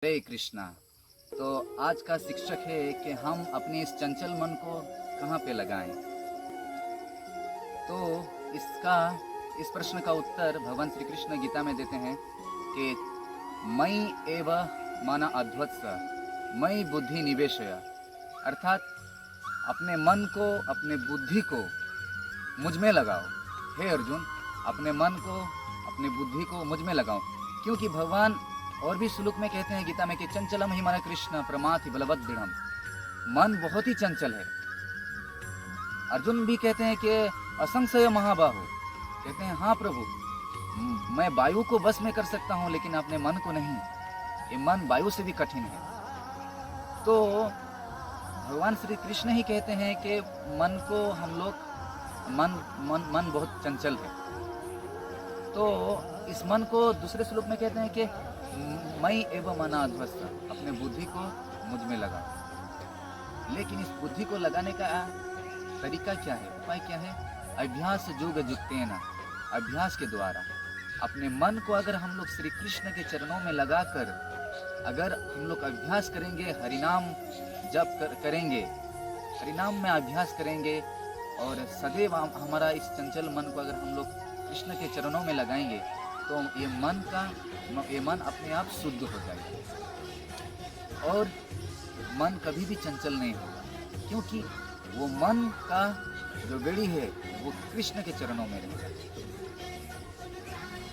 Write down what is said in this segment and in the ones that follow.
हरे कृष्णा। तो आज का शिक्षक है कि हम अपने इस चंचल मन को कहाँ पे लगाएं। तो इस प्रश्न का उत्तर भगवान श्री कृष्ण गीता में देते हैं कि मयि एव मन अध्वत्स मयि बुद्धि निवेशय, अर्थात अपने मन को, अपने बुद्धि को मुझ में लगाओ। हे अर्जुन, अपने मन को, अपनी बुद्धि को मुझ में लगाओ, क्योंकि भगवान और भी श्लोक में कहते हैं गीता में कि चंचलम ही मन कृष्ण प्रमाथि बलवत् दृढ़म। मन बहुत ही चंचल है। अर्जुन भी कहते हैं कि असंशय महाबाहु, कहते हैं हाँ प्रभु, मैं वायु को बस में कर सकता हूँ लेकिन अपने मन को नहीं। ये मन वायु से भी कठिन है। तो भगवान श्री कृष्ण ही कहते हैं कि मन को हम लोग मन बहुत चंचल है। तो इस मन को दूसरे श्लोक में कहते हैं कि मयि एव मन अध्वस्त, अपने बुद्धि को मुझ में लगाओ। लेकिन इस बुद्धि को लगाने का तरीका क्या है, उपाय क्या है? अभ्यास योग युक्तेन, अभ्यास के द्वारा अपने मन को अगर हम लोग श्री कृष्ण के चरणों में लगाकर अगर हम लोग अभ्यास करेंगे, हरिनाम जप करेंगे, हरिनाम में अभ्यास करेंगे और सदैव हमारा इस चंचल मन को अगर हम लोग कृष्ण के चरणों में लगाएंगे तो ये मन अपने आप शुद्ध हो जाएगा और मन कभी भी चंचल नहीं होगा, क्योंकि वो मन का जो बेड़ी है वो कृष्ण के चरणों में रहेगा।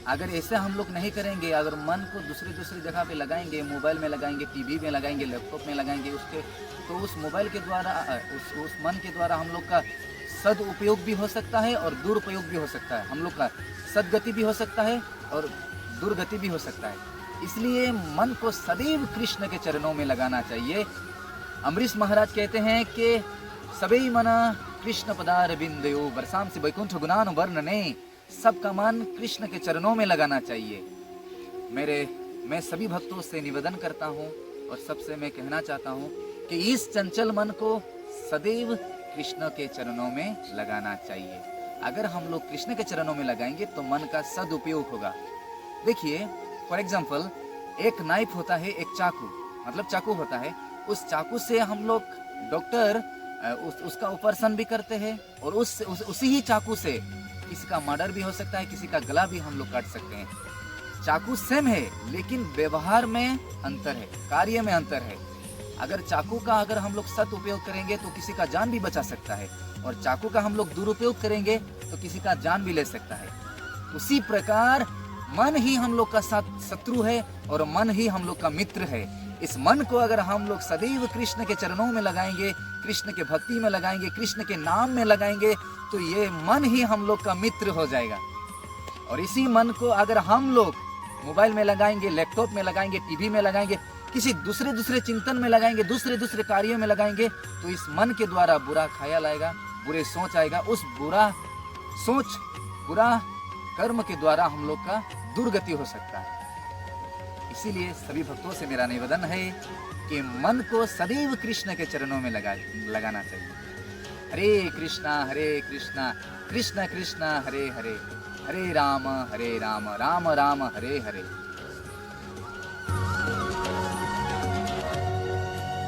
अगर ऐसा हम लोग नहीं करेंगे, अगर मन को दूसरी जगह पे लगाएंगे, मोबाइल में लगाएंगे, टीवी में लगाएंगे, लैपटॉप में लगाएंगे, तो उस मोबाइल के द्वारा उस मन के द्वारा हम लोग का सदुपयोग भी हो सकता है और दुरुपयोग भी हो सकता है। हम लोग का सदगति भी हो सकता है और दुर्गति भी हो सकता है। इसलिए मन को सदैव कृष्ण के चरणों में लगाना चाहिए। अम्बरीश महाराज कहते हैं कि सबई मना कृष्ण पदार बिंदयो वर्षाम से वैकुंठ गुणान वर्णने, सबका मन कृष्ण के चरणों में लगाना चाहिए। मैं सभी भक्तों से निवेदन करता हूँ और सबसे मैं कहना चाहता हूँ कि इस चंचल मन को सदैव कृष्ण के चरणों में लगाना चाहिए। अगर हम लोग कृष्ण के चरणों में लगाएंगे तो मन का सदुपयोग होगा। देखिए, फॉर एग्जाम्पल, एक नाइफ होता है, एक चाकू, मतलब चाकू होता है, उस चाकू से हम लोग डॉक्टर उसका ऑपरेशन भी करते हैं और उसी ही चाकू से किसी का मर्डर भी हो सकता है, किसी का गला भी हम लोग काट सकते हैं। चाकू सेम है लेकिन व्यवहार में अंतर है, कार्य में अंतर है। अगर चाकू का अगर हम लोग सद उपयोग करेंगे तो किसी का जान भी बचा सकता है और चाकू का हम लोग दुरुपयोग करेंगे तो किसी का जान भी ले सकता है। उसी प्रकार मन ही हम लोग का शत्रु है और मन ही हम लोग का मित्र है। इस मन को अगर हम लोग सदैव कृष्ण के चरणों में लगाएंगे, कृष्ण के भक्ति में लगाएंगे, कृष्ण के नाम में लगाएंगे तो ये मन ही हम लोग का मित्र हो जाएगा। और इसी मन को अगर हम लोग मोबाइल में लगाएंगे, लैपटॉप में लगाएंगे, टीवी में लगाएंगे, किसी दूसरे चिंतन में लगाएंगे, दूसरे कार्यों में लगाएंगे तो इस मन के द्वारा बुरा ख्याल आएगा, बुरे सोच आएगा। उस बुरा सोच, बुरा कर्म के द्वारा हम लोग का दुर्गति हो सकता है। इसीलिए सभी भक्तों से मेरा निवेदन है कि मन को सदैव कृष्ण के चरणों में लगाना चाहिए। हरे कृष्णा कृष्ण कृष्ण हरे हरे, हरे राम राम राम हरे हरे।